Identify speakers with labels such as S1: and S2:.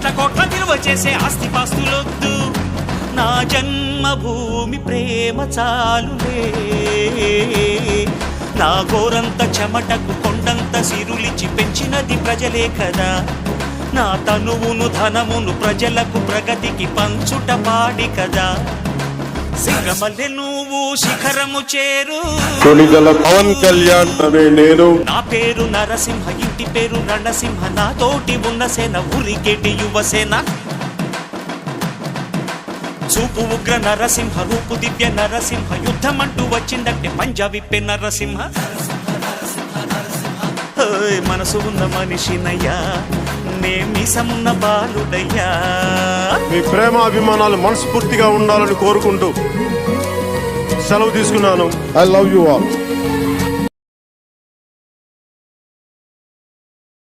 S1: కోట్ల కోట్ల విలువ చేసే ఆస్తిపాస్తులొద్దు, నా జన్మభూమి ప్రేమ చాలులే. నా గోరంత చెమటకు కొండంత సిరులిచి పెంచినది ప్రజలే కదా, నా తనువును ధనమును ప్రజలకు ప్రగతికి పంచుట పాడి కదా. సింగమల్లె నువ్వు శిఖరము చేరు,
S2: కొణిదెల పవన్ కళ్యాణ్ అనే నేను.
S1: నా పేరు నరసింహ, ఇంటి పేరు రణసింహ, నా తోటి ఉన్న సేన ఉరికేటి యువసేన. చూపు ఉగ్ర నరసింహ, రూపు దివ్య నరసింహ, యుద్ధమంటూ వచ్చిందంటే పంజా విప్పే నరసింహ. మనసు ఉన్న మనిషినయ్యా, నే మీసమున్న బాలుడయ్యా.
S2: మీ ప్రేమ అభిమానాలు మనస్ఫూర్తిగా ఉండాలని కోరుకుంటూ సెలవు తీసుకున్నాను. I love you all.